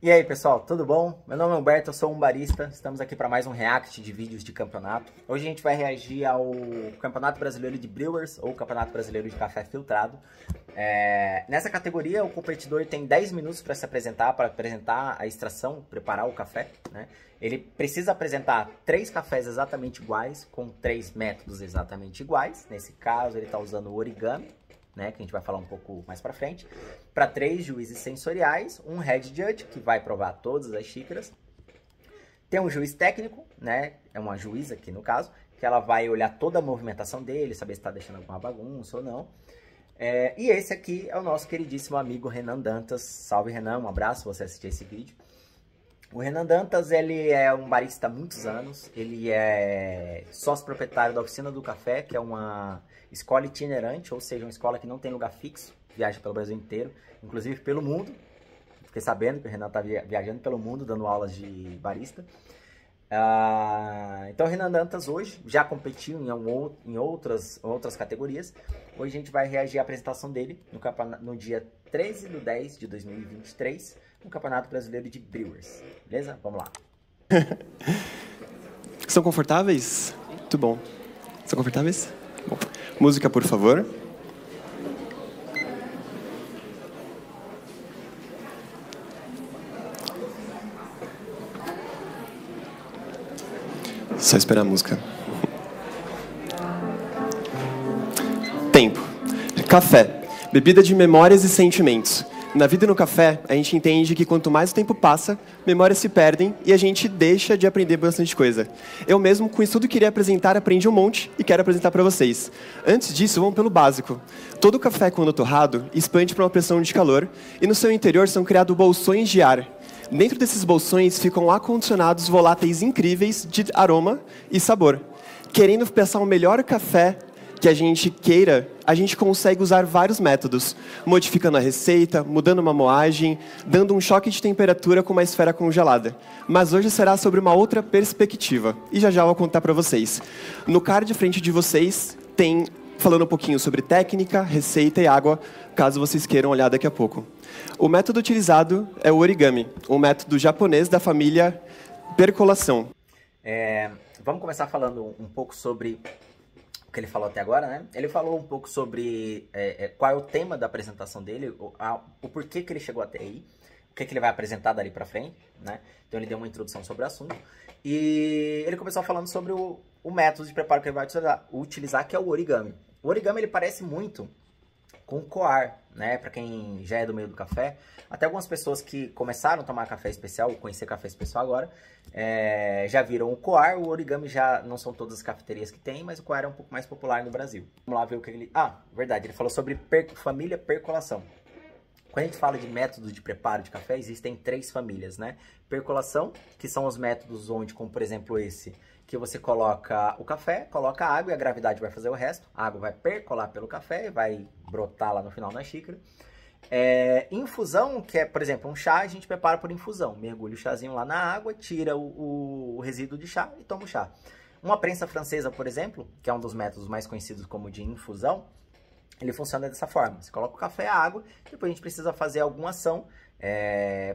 E aí pessoal, tudo bom? Meu nome é Humberto, eu sou um barista, estamos aqui para mais um react de vídeos de campeonato. Hoje a gente vai reagir ao Campeonato Brasileiro de Brewers, ou Campeonato Brasileiro de Café Filtrado. Nessa categoria o competidor tem 10 minutos para se apresentar, para apresentar a extração, preparar o café, né? Ele precisa apresentar 3 cafés exatamente iguais, com 3 métodos exatamente iguais. Nesse caso ele está usando o origami, né, que a gente vai falar um pouco mais pra frente, para 3 juízes sensoriais, um head judge, que vai provar todas as xícaras, tem um juiz técnico, né, é uma juíza aqui no caso, que ela vai olhar toda a movimentação dele, saber se está deixando alguma bagunça ou não, e esse aqui é o nosso queridíssimo amigo Renan Dantas. Salve Renan, um abraço se você assistir esse vídeo. O Renan Dantas, ele é um barista há muitos anos, ele é sócio proprietário da Oficina do Café, que é uma escola itinerante, ou seja, uma escola que não tem lugar fixo, viaja pelo Brasil inteiro, inclusive pelo mundo. Fiquei sabendo que o Renan está viajando pelo mundo, dando aulas de barista. Então o Renan Dantas hoje já competiu em outras categorias. Hoje a gente vai reagir à apresentação dele no dia 13/10 de 2023, no Campeonato Brasileiro de Brewers. Beleza? Vamos lá. São confortáveis? Muito bom. São confortáveis? Bom. Música, por favor. Só esperar a música. Tempo. Café. Bebida de memórias e sentimentos. Na vida e no café, a gente entende que quanto mais o tempo passa, memórias se perdem e a gente deixa de aprender bastante coisa. Eu mesmo, com isso tudo que queria apresentar, aprendi um monte e quero apresentar para vocês. Antes disso, vamos pelo básico. Todo café, quando torrado, expande para uma pressão de calor e no seu interior são criados bolsões de ar. Dentro desses bolsões ficam acondicionados voláteis incríveis de aroma e sabor. Querendo pensar o melhor café que a gente queira, a gente consegue usar vários métodos, modificando a receita, mudando uma moagem, dando um choque de temperatura com uma esfera congelada. Mas hoje será sobre uma outra perspectiva, e já vou contar para vocês. No card de frente de vocês tem falando um pouquinho sobre técnica, receita e água, caso vocês queiram olhar daqui a pouco. O método utilizado é o origami, um método japonês da família percolação. Vamos começar falando um pouco sobre que ele falou até agora, né? Ele falou um pouco sobre qual é o tema da apresentação dele, o porquê que ele chegou até aí, o que ele vai apresentar dali pra frente, né? Então ele deu uma introdução sobre o assunto. E ele começou falando sobre o método de preparo que ele vai utilizar, que é o origami. O origami, ele parece muito com o coar, né? Pra quem já é do meio do café, até algumas pessoas que começaram a tomar café especial, ou conhecer café especial agora, já viram o coar. O origami já não são todas as cafeterias que tem, mas o coar é um pouco mais popular no Brasil. Vamos lá ver o que ele... verdade, ele falou sobre família percolação. Quando a gente fala de métodos de preparo de café, existem 3 famílias, né? Percolação, que são os métodos onde, como por exemplo esse, que você coloca o café, coloca a água e a gravidade vai fazer o resto. A água vai percolar pelo café e vai brotar lá no final na xícara. Infusão, que é, por exemplo, um chá, a gente prepara por infusão. Mergulha o chazinho lá na água, tira o resíduo de chá e toma o chá. Uma prensa francesa, por exemplo, que é um dos métodos mais conhecidos como de infusão, ele funciona dessa forma. Você coloca o café e a água, depois a gente precisa fazer alguma ação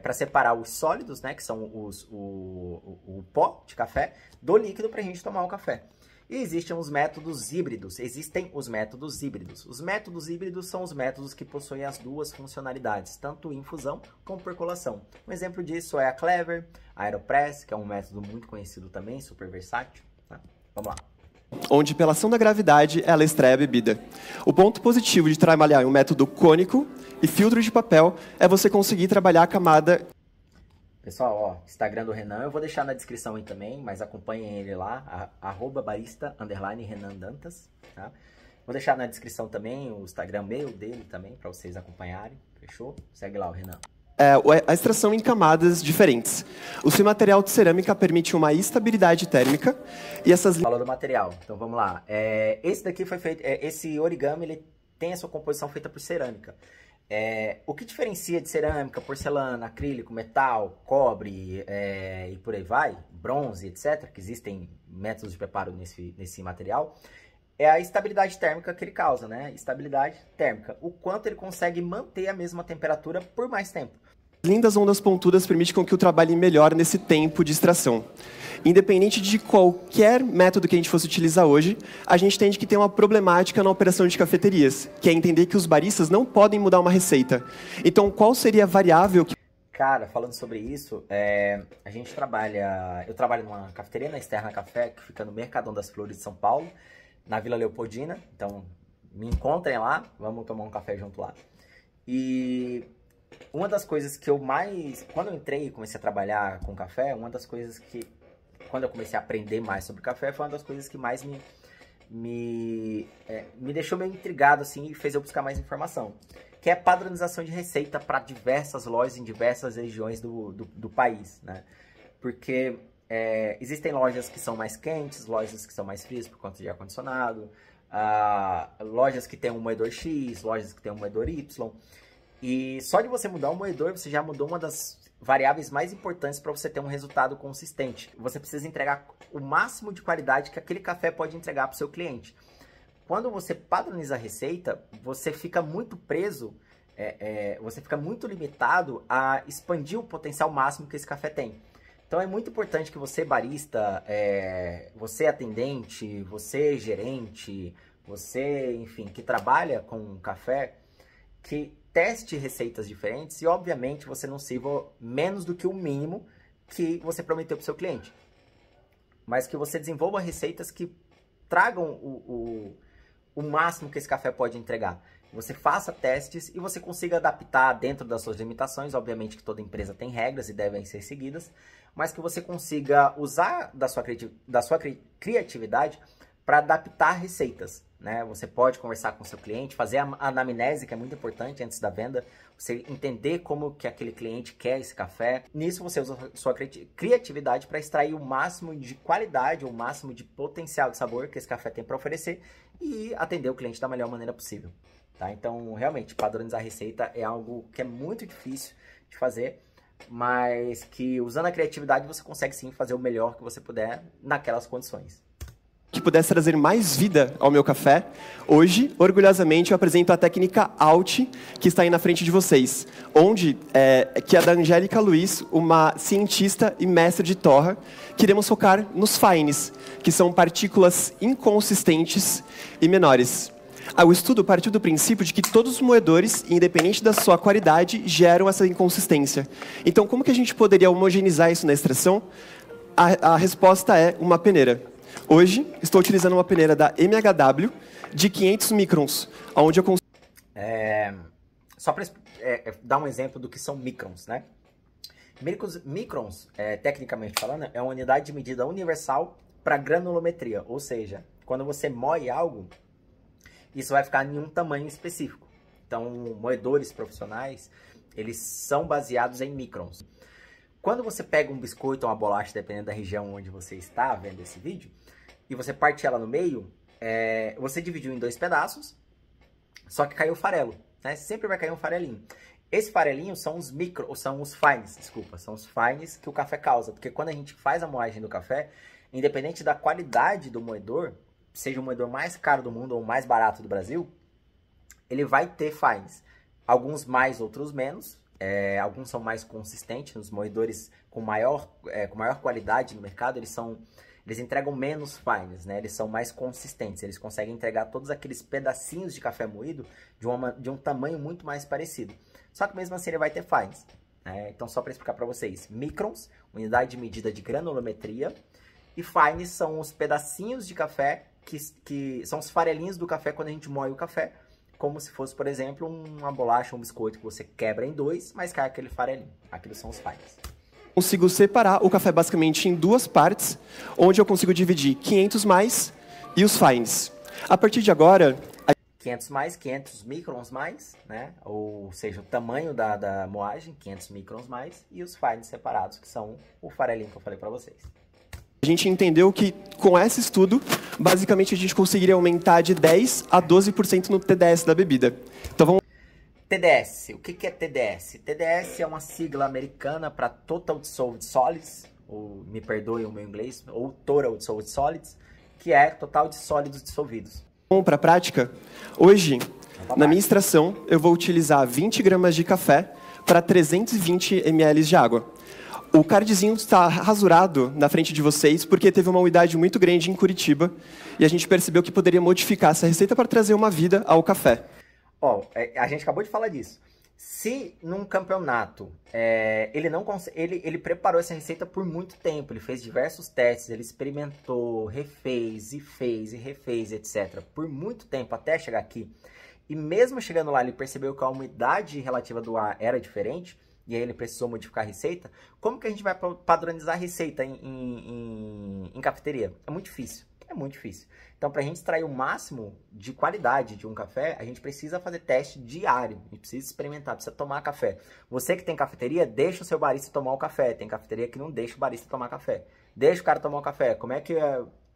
para separar os sólidos, né, que são o pó de café, do líquido para a gente tomar o café. E existem os métodos híbridos. Os métodos híbridos são os métodos que possuem as duas funcionalidades, tanto infusão como percolação. Um exemplo disso é a Clever, a Aeropress, que é um método muito conhecido também, super versátil. Tá? Vamos lá. Onde, pela ação da gravidade, ela extrai a bebida. O ponto positivo de trabalhar em um método cônico e filtro de papel é você conseguir trabalhar a camada... Pessoal, Instagram do Renan, eu vou deixar na descrição aí também, mas acompanhem ele lá, @barista_Renan Dantas, tá? Vou deixar na descrição também o Instagram meu dele também, para vocês acompanharem, fechou? Segue lá o Renan. A extração em camadas diferentes. O seu material de cerâmica permite uma estabilidade térmica e essas... Falou do material, então vamos lá. Esse daqui foi feito, esse origami, ele tem a sua composição feita por cerâmica. O que diferencia de cerâmica, porcelana, acrílico, metal, cobre e por aí vai, bronze, etc., que existem métodos de preparo nesse material, é a estabilidade térmica que ele causa, né? Estabilidade térmica. O quanto ele consegue manter a mesma temperatura por mais tempo. lindas ondas pontudas permitem com que eu trabalhe melhor nesse tempo de extração. Independente de qualquer método que a gente fosse utilizar hoje, a gente entende que tem uma problemática na operação de cafeterias, que é entender que os baristas não podem mudar uma receita. Então, qual seria a variável que... Cara, falando sobre isso, eu trabalho numa cafeteria na Externa Café, que fica no Mercadão das Flores de São Paulo, na Vila Leopoldina. Então, me encontrem lá, vamos tomar um café junto lá. E uma das coisas que eu mais... Quando eu entrei e comecei a trabalhar com café, uma das coisas que... Quando eu comecei a aprender mais sobre café, foi uma das coisas que mais me deixou meio intrigado, assim, e fez eu buscar mais informação. Que é a padronização de receita para diversas lojas em diversas regiões do país, né? Porque existem lojas que são mais quentes, lojas que são mais frias por conta de ar-condicionado, lojas que tem um moedor X, lojas que tem um moedor Y. E só de você mudar o moedor, você já mudou uma das variáveis mais importantes para você ter um resultado consistente. Você precisa entregar o máximo de qualidade que aquele café pode entregar para o seu cliente. Quando você padroniza a receita, você fica muito preso, você fica muito limitado a expandir o potencial máximo que esse café tem. Então é muito importante que você, barista, você atendente, você gerente, você, enfim, que trabalha com café, que teste receitas diferentes e, obviamente, você não sirva menos do que o mínimo que você prometeu para o seu cliente. Mas que você desenvolva receitas que tragam o máximo que esse café pode entregar. Você faça testes e você consiga adaptar dentro das suas limitações. Obviamente que toda empresa tem regras e devem ser seguidas, mas que você consiga usar da sua criatividade para adaptar receitas, né? Você pode conversar com o seu cliente, fazer a anamnese, que é muito importante antes da venda, você entender como que aquele cliente quer esse café. Nisso você usa a sua criatividade para extrair o máximo de qualidade, o máximo de potencial de sabor que esse café tem para oferecer e atender o cliente da melhor maneira possível, tá? Então, realmente, padronizar a receita é algo que é muito difícil de fazer, mas que usando a criatividade você consegue sim fazer o melhor que você puder naquelas condições. Que pudesse trazer mais vida ao meu café, hoje, orgulhosamente, eu apresento a técnica Alt, que está aí na frente de vocês, que é da Angélica Luiz, uma cientista e mestre de torra, que iremos focar nos fines, que são partículas inconsistentes e menores. O estudo partiu do princípio de que todos os moedores, independente da sua qualidade, geram essa inconsistência. Então, como que a gente poderia homogeneizar isso na extração? A resposta é uma peneira. Hoje, estou utilizando uma peneira da MHW de 500 microns, onde eu consigo... Só para dar um exemplo do que são microns, né? Microns, tecnicamente falando, é uma unidade de medida universal para granulometria, ou seja, quando você moe algo, isso vai ficar em um tamanho específico. Então, moedores profissionais, eles são baseados em microns. Quando você pega um biscoito ou uma bolacha, dependendo da região onde você está vendo esse vídeo, e você parte ela no meio, você dividiu em 2 pedaços, só que caiu farelo, né? Sempre vai cair um farelinho. Esse farelinho são os fines que o café causa, porque quando a gente faz a moagem do café, independente da qualidade do moedor, seja o moedor mais caro do mundo ou o mais barato do Brasil, ele vai ter fines. Alguns mais, outros menos. Alguns são mais consistentes, os moedores com maior qualidade no mercado, eles entregam menos fines, né? Eles são mais consistentes, eles conseguem entregar todos aqueles pedacinhos de café moído de um tamanho muito mais parecido. Só que mesmo assim ele vai ter fines, né? Então, só para explicar para vocês, microns, unidade de medida de granulometria, e fines são os pedacinhos de café, que são os farelinhos do café quando a gente moe o café, como se fosse, por exemplo, uma bolacha, um biscoito que você quebra em 2, mas cai aquele farelinho. Aquilo são os fines. Consigo separar o café basicamente em 2 partes, onde eu consigo dividir 500 mais e os fines. A partir de agora... 500 mais, 500 microns mais, né? Ou seja, o tamanho da moagem, 500 microns mais, e os fines separados, que são o farelinho que eu falei para vocês. A gente entendeu que, com esse estudo, basicamente a gente conseguiria aumentar de 10% a 12% no TDS da bebida. Então vamos... TDS. O que é TDS? TDS é uma sigla americana para Total Dissolved Solids, ou, me perdoe o meu inglês, ou Total Dissolved Solids, que é total de sólidos dissolvidos. Vamos para a prática? Hoje, na minha extração, eu vou utilizar 20 gramas de café para 320 ml de água. O cardzinho está rasurado na frente de vocês porque teve uma umidade muito grande em Curitiba e a gente percebeu que poderia modificar essa receita para trazer uma vida ao café. Ó, a gente acabou de falar disso. Se num campeonato ele preparou essa receita por muito tempo, ele fez diversos testes, ele experimentou, refez, etc. Por muito tempo até chegar aqui, e mesmo chegando lá ele percebeu que a umidade relativa do ar era diferente, e aí ele precisou modificar a receita, como que a gente vai padronizar a receita em cafeteria? É muito difícil. É muito difícil. Então, para a gente extrair o máximo de qualidade de um café, a gente precisa fazer teste diário. A gente precisa experimentar, precisa tomar café. Você que tem cafeteria, deixa o seu barista tomar o café. Tem cafeteria que não deixa o barista tomar café. Deixa o cara tomar o café. Como é que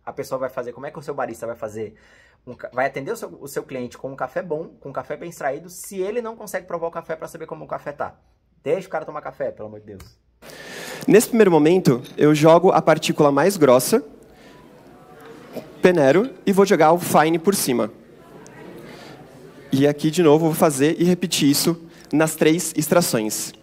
a pessoa vai fazer? Como é que o seu barista vai fazer? Vai atender o seu cliente com um café bom, com um café bem extraído, se ele não consegue provar o café para saber como o café tá. Deixa o cara tomar café, pelo amor de Deus. Nesse primeiro momento, eu jogo a partícula mais grossa, peneiro e vou jogar o fine por cima. E aqui, de novo, vou fazer e repetir isso nas 3 extrações.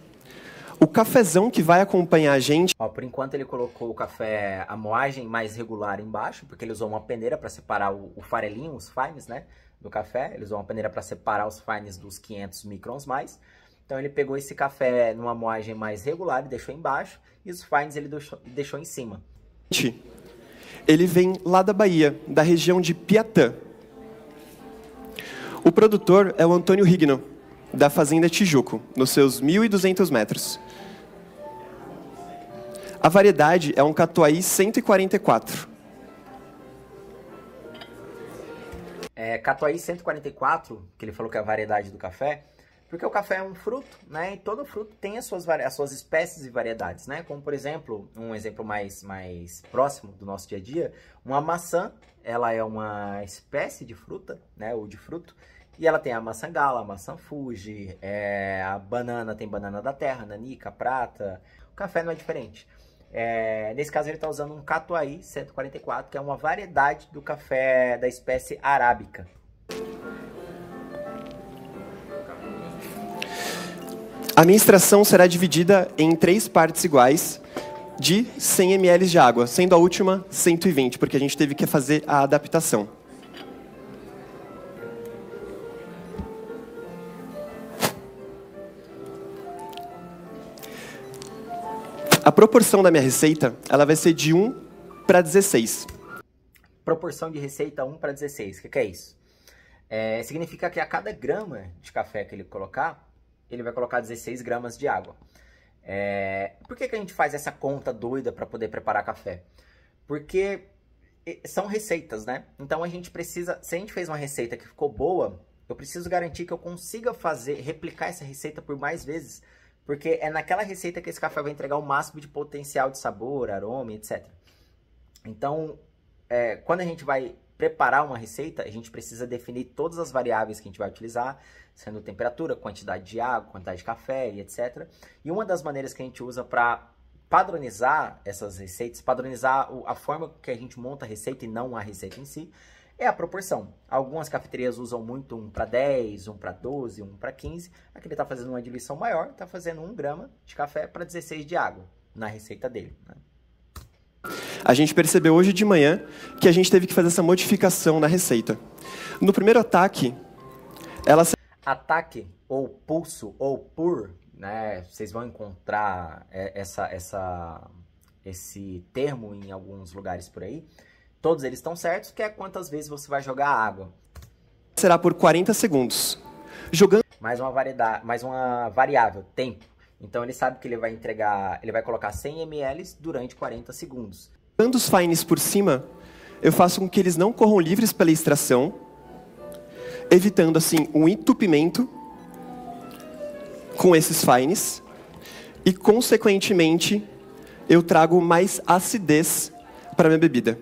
O cafezão que vai acompanhar a gente... Ó, por enquanto ele colocou o café, a moagem mais regular embaixo, porque ele usou uma peneira para separar o farelinho, os fines, né, do café. Ele usou uma peneira para separar os fines dos 500 microns mais. Então ele pegou esse café numa moagem mais regular e deixou embaixo, e os fines ele deixou em cima. Ele vem lá da Bahia, da região de Piatã. O produtor é o Antônio Rigno, da Fazenda Tijuco, nos seus 1.200 metros. A variedade é um Catuai 144. Catuai 144, que ele falou que é a variedade do café, porque o café é um fruto, né? E todo fruto tem as suas espécies e variedades, né? Como, por exemplo, um exemplo mais próximo do nosso dia a dia, uma maçã, ela é uma espécie de fruta, né? Ou de fruto, e ela tem a maçã gala, a maçã Fuji, a banana tem banana da terra, nanica, prata. O café não é diferente. Nesse caso ele está usando um Catuai 144, que é uma variedade do café da espécie arábica. A minha extração será dividida em 3 partes iguais de 100 ml de água, sendo a última 120, porque a gente teve que fazer a adaptação. A proporção da minha receita, ela vai ser de 1 para 16. Proporção de receita 1 para 16, o que é isso? Significa que a cada grama de café que ele colocar, ele vai colocar 16 gramas de água. Por que a gente faz essa conta doida para poder preparar café? Porque são receitas, né? Então a gente precisa, se a gente fez uma receita que ficou boa, eu preciso garantir que eu consiga replicar essa receita por mais vezes, porque é naquela receita que esse café vai entregar o máximo de potencial de sabor, aroma, etc. Então, quando a gente vai preparar uma receita, a gente precisa definir todas as variáveis que a gente vai utilizar, sendo temperatura, quantidade de água, quantidade de café e etc. E uma das maneiras que a gente usa para padronizar essas receitas, padronizar a forma que a gente monta a receita e não a receita em si, é a proporção. Algumas cafeterias usam muito 1 para 10, 1 para 12, 1 para 15. Aqui ele está fazendo uma diluição maior, está fazendo 1 grama de café para 16 de água na receita dele, né? A gente percebeu hoje de manhã que a gente teve que fazer essa modificação na receita. No primeiro ataque, ela... Ataque, ou pulso, ou pur, né? Vocês vão encontrar esse termo em alguns lugares por aí. Todos eles estão certos, que é quantas vezes você vai jogar a água. Será por 40 segundos. Jogando... Mais uma variável, tempo. Então ele sabe que ele vai colocar 100 ml durante 40 segundos. Jogando os fines por cima, eu faço com que eles não corram livres pela extração, evitando assim um entupimento com esses fines e, consequentemente, eu trago mais acidez para a minha bebida.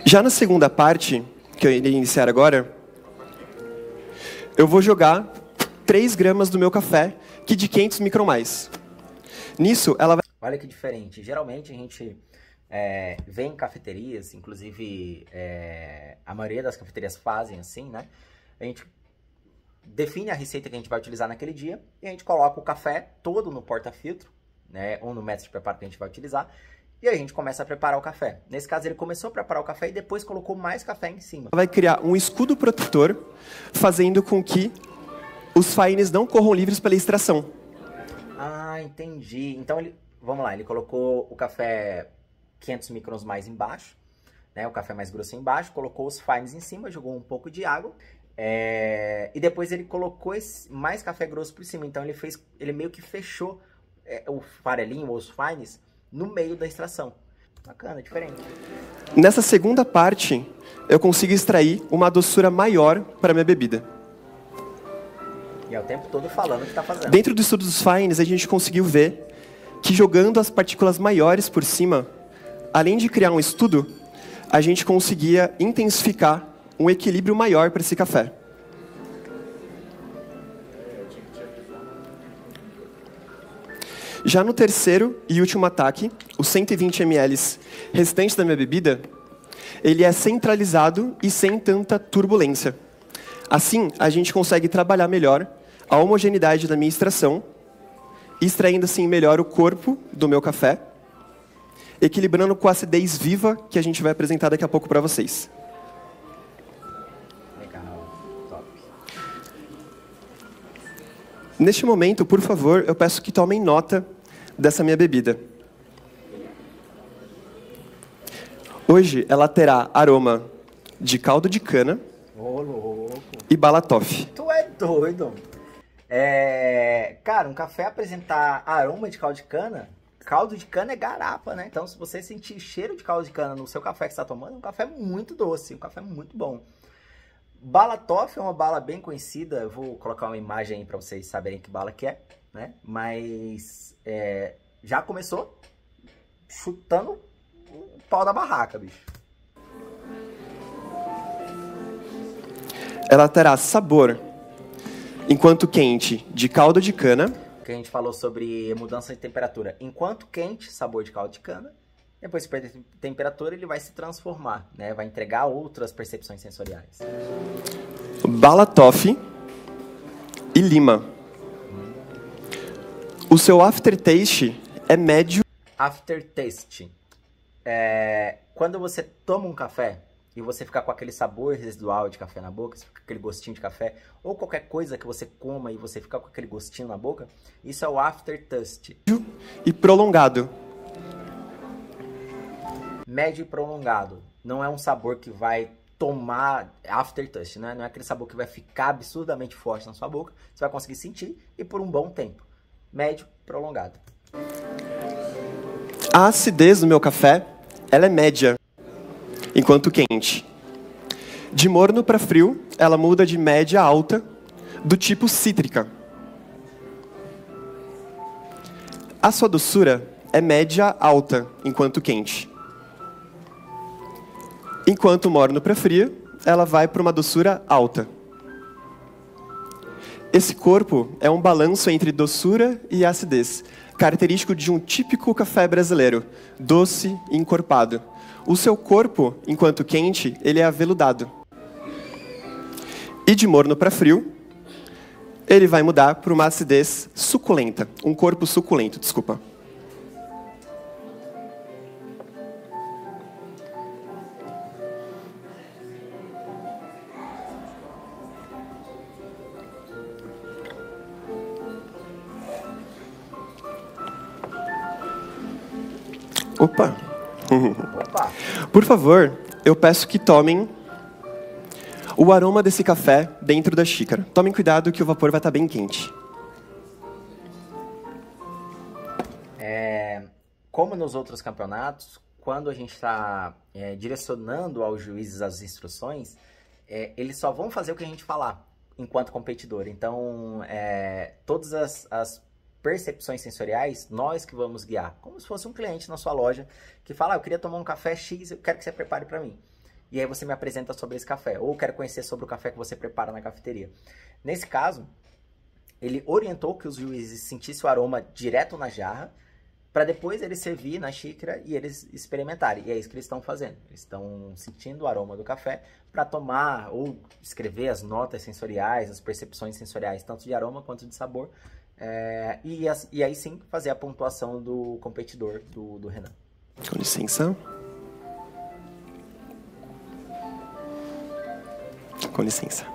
Já na segunda parte, que eu irei iniciar agora, eu vou jogar 3 gramas do meu café, que de 500 micron mais. Nisso, ela vai... Olha que diferente. Geralmente a gente vem em cafeterias, inclusive a maioria das cafeterias fazem assim, né? A gente define a receita que a gente vai utilizar naquele dia e a gente coloca o café todo no porta-filtro, né? Ou no método de preparo que a gente vai utilizar. E a gente começa a preparar o café. Nesse caso, ele começou a preparar o café e depois colocou mais café em cima. Vai criar um escudo protetor, fazendo com que os fines não corram livres pela extração. Ah, entendi. Então, vamos lá, ele colocou o café 500 microns mais embaixo, né? O café mais grosso embaixo, colocou os fines em cima, jogou um pouco de água. E depois ele colocou mais café grosso por cima. Então, ele meio que fechou o farelinho ou os fines no meio da extração. Bacana, diferente. Nessa segunda parte, eu consigo extrair uma doçura maior para a minha bebida. E é o tempo todo falando o que está fazendo. Dentro do estudo dos fines, a gente conseguiu ver que jogando as partículas maiores por cima, além de criar um estudo, a gente conseguia intensificar um equilíbrio maior para esse café. Já no terceiro e último ataque, os 120 ml restantes da minha bebida, ele é centralizado e sem tanta turbulência. Assim, a gente consegue trabalhar melhor a homogeneidade da minha extração, extraindo assim melhor o corpo do meu café, equilibrando com a acidez viva que a gente vai apresentar daqui a pouco para vocês. Legal, top. Neste momento, por favor, eu peço que tomem nota dessa minha bebida. Hoje, ela terá aroma de caldo de cana e balatoff. Tu é doido? Cara, um café apresentar aroma de caldo de cana é garapa, né? Então, se você sentir cheiro de caldo de cana no seu café que você está tomando, é um café muito doce, um café muito bom. Balatoff é uma bala bem conhecida, eu vou colocar uma imagem aí para vocês saberem que bala que é, né? Mas já começou chutando o pau da barraca, bicho. Ela terá sabor, enquanto quente, de caldo de cana. Que a gente falou sobre mudança de temperatura. Enquanto quente, sabor de caldo de cana. Depois que perder temperatura, ele vai se transformar, né? Vai entregar outras percepções sensoriais. Balatoff e lima. O seu aftertaste é médio. Aftertaste. Quando você toma um café e você fica com aquele sabor residual de café na boca, você fica com aquele gostinho de café, ou qualquer coisa que você coma e você fica com aquele gostinho na boca, isso é o aftertaste. E prolongado. Médio e prolongado. Não é um sabor que vai tomar aftertaste, né? Não é aquele sabor que vai ficar absurdamente forte na sua boca. Você vai conseguir sentir e por um bom tempo. Médio, prolongado. A acidez do meu café, ela é média, enquanto quente. De morno para frio, ela muda de média a alta, do tipo cítrica. A sua doçura é média alta, enquanto quente. Enquanto morno para frio, ela vai para uma doçura alta. Esse corpo é um balanço entre doçura e acidez, característico de um típico café brasileiro, doce e encorpado. O seu corpo, enquanto quente, ele é aveludado. E de morno para frio, ele vai mudar para uma acidez suculenta, um corpo suculento, desculpa. Opa! Opa! Por favor, eu peço que tomem o aroma desse café dentro da xícara. Tomem cuidado que o vapor vai estar bem quente. Como nos outros campeonatos, quando a gente está direcionando aos juízes as instruções, eles só vão fazer o que a gente falar enquanto competidor. Então, todas as percepções sensoriais, nós que vamos guiar. Como se fosse um cliente na sua loja que fala, eu queria tomar um café X, eu quero que você prepare para mim. E aí você me apresenta sobre esse café. Ou quero conhecer sobre o café que você prepara na cafeteria. Nesse caso, ele orientou que os juízes sentissem o aroma direto na jarra, para depois eles servir na xícara e eles experimentarem. E é isso que eles estão fazendo. Eles estão sentindo o aroma do café para tomar ou escrever as notas sensoriais, as percepções sensoriais, tanto de aroma quanto de sabor. E aí sim fazer a pontuação do competidor do Renan. Com licença. Com licença.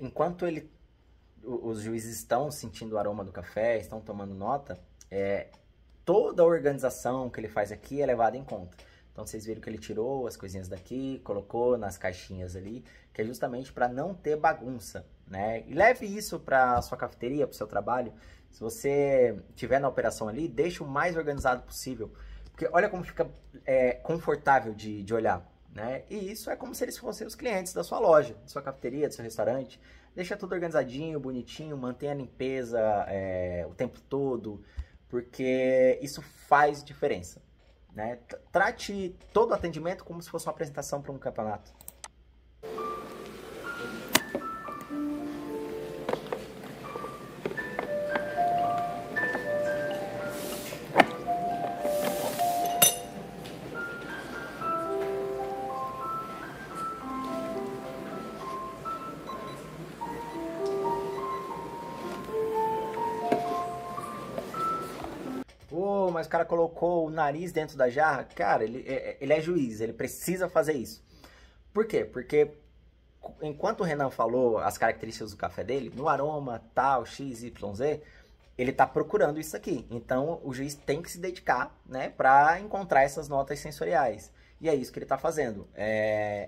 Enquanto os juízes estão sentindo o aroma do café, estão tomando nota, toda a organização que ele faz aqui é levada em conta. Então vocês viram que ele tirou as coisinhas daqui, colocou nas caixinhas ali, que é justamente para não ter bagunça, né? E leve isso para sua cafeteria, para o seu trabalho. Se você estiver na operação ali, deixe o mais organizado possível. Porque olha como fica confortável de olhar, né? E isso é como se eles fossem os clientes da sua loja, da sua cafeteria, do seu restaurante. Deixa tudo organizadinho, bonitinho, mantenha a limpeza o tempo todo, porque isso faz diferença, né? Trate todo o atendimento como se fosse uma apresentação para um campeonato. Mas o cara colocou o nariz dentro da jarra. Cara, ele é juiz, ele precisa fazer isso. Por quê? Porque enquanto o Renan falou as características do café dele, no aroma tal, X, Y, Z, ele tá procurando isso aqui. Então o juiz tem que se dedicar, né, para encontrar essas notas sensoriais. E é isso que ele tá fazendo.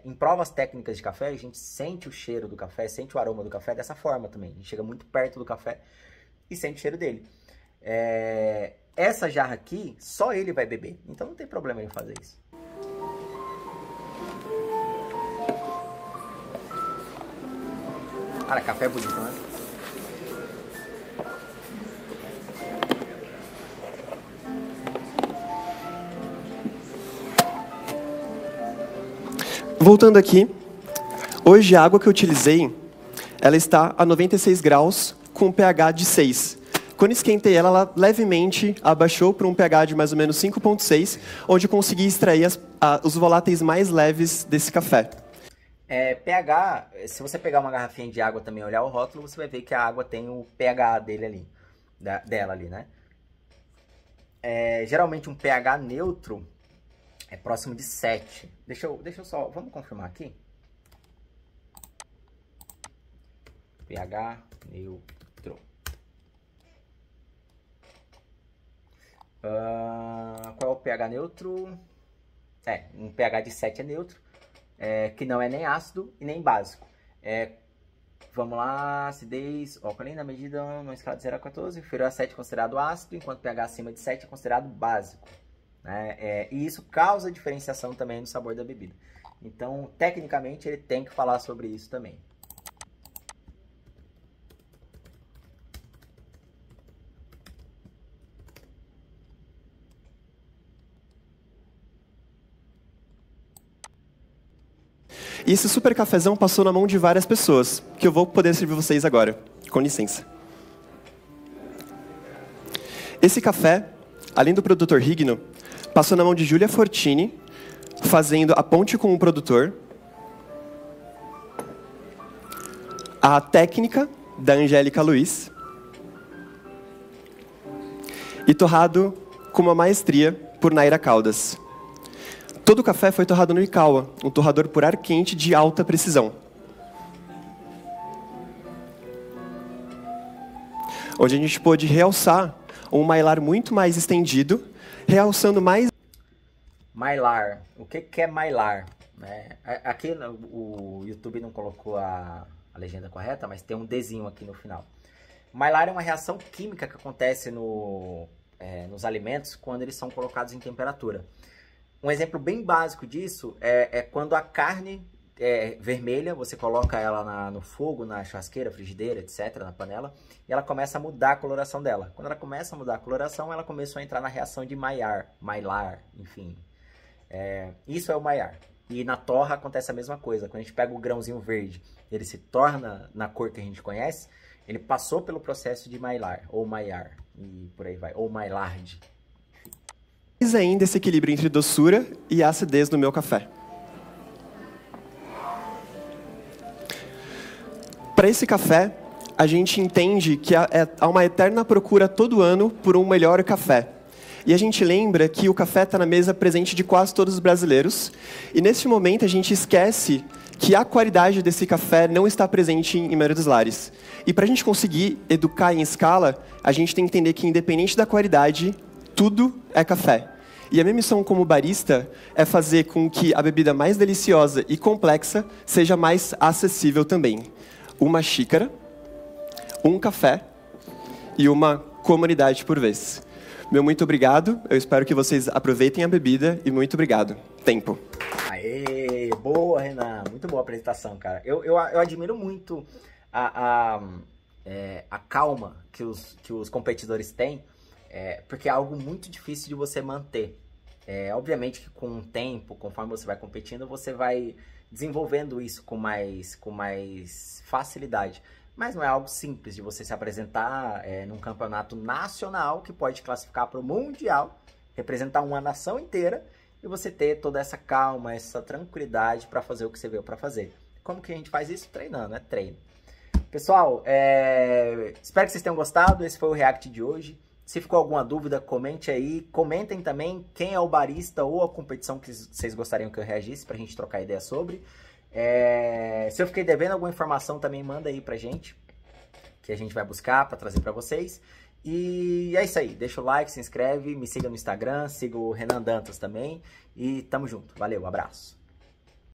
Em provas técnicas de café, a gente sente o cheiro do café, sente o aroma do café dessa forma também. A gente chega muito perto do café e sente o cheiro dele. Essa jarra aqui, só ele vai beber. Então não tem problema ele fazer isso. Cara, café é bonito, né? Voltando aqui, hoje a água que eu utilizei, ela está a 96 graus com pH de 6. Quando esquentei ela, ela levemente abaixou para um pH de mais ou menos 5,6, onde eu consegui extrair os voláteis mais leves desse café. pH, se você pegar uma garrafinha de água também e olhar o rótulo, você vai ver que a água tem o pH dele ali, dela ali, né? Geralmente um pH neutro é próximo de 7. Deixa eu só, vamos confirmar aqui. pH neutro. Qual é o pH neutro? Um pH de 7 é neutro, que não é nem ácido e nem básico. Vamos lá, acidez, alcalina, na medida numa escala de 0 a 14, inferior a 7 é considerado ácido, enquanto pH acima de 7 é considerado básico, né? E isso causa diferenciação também no sabor da bebida. Então, tecnicamente, ele tem que falar sobre isso também. E esse super cafezão passou na mão de várias pessoas, que eu vou poder servir vocês agora. Com licença. Esse café, além do produtor Rigno, passou na mão de Júlia Fortini, fazendo a ponte com o produtor. A técnica, da Angélica Luiz. E torrado com uma maestria por Naira Caldas. Todo o café foi torrado no Ikawa, um torrador por ar quente de alta precisão. Onde a gente pôde realçar um mylar muito mais estendido, realçando mais... Mylar. O que é mylar? Aqui o YouTube não colocou a legenda correta, mas tem um Dzinho aqui no final. Mylar é uma reação química que acontece nos alimentos quando eles são colocados em temperatura. Um exemplo bem básico disso é quando a carne vermelha, você coloca ela no fogo, na churrasqueira, frigideira, etc, na panela, e ela começa a mudar a coloração dela. Quando ela começa a mudar a coloração, ela começou a entrar na reação de Maillard, enfim. Isso é o Maillard. E na torra acontece a mesma coisa. Quando a gente pega o grãozinho verde, ele se torna na cor que a gente conhece, ele passou pelo processo de Maillard, ou Maillard, e por aí vai, ou Maillard. Mais ainda esse equilíbrio entre doçura e acidez no meu café. Para esse café, a gente entende que há uma eterna procura todo ano por um melhor café. E a gente lembra que o café está na mesa presente de quase todos os brasileiros. E nesse momento a gente esquece que a qualidade desse café não está presente em maioria dos lares. E para a gente conseguir educar em escala, a gente tem que entender que independente da qualidade, tudo é café. E a minha missão como barista é fazer com que a bebida mais deliciosa e complexa seja mais acessível também. Uma xícara, um café e uma comunidade por vez. Meu muito obrigado, eu espero que vocês aproveitem a bebida e muito obrigado. Tempo. Aê, boa, Renan. Muito boa a apresentação, cara. Eu admiro muito a calma que os competidores têm, porque é algo muito difícil de você manter. Obviamente que com o tempo, conforme você vai competindo, você vai desenvolvendo isso com mais facilidade. Mas não é algo simples de você se apresentar num campeonato nacional que pode classificar para o mundial, representar uma nação inteira e você ter toda essa calma, essa tranquilidade para fazer o que você veio para fazer. Como que a gente faz isso? Treinando, é treino. Pessoal, espero que vocês tenham gostado. Esse foi o React de hoje. Se ficou alguma dúvida, comente aí. Comentem também quem é o barista ou a competição que vocês gostariam que eu reagisse para a gente trocar ideia sobre. Se eu fiquei devendo alguma informação, também manda aí pra gente, que a gente vai buscar para trazer para vocês. E é isso aí, deixa o like, se inscreve, me siga no Instagram, siga o Renan Dantas também e tamo junto. Valeu, abraço.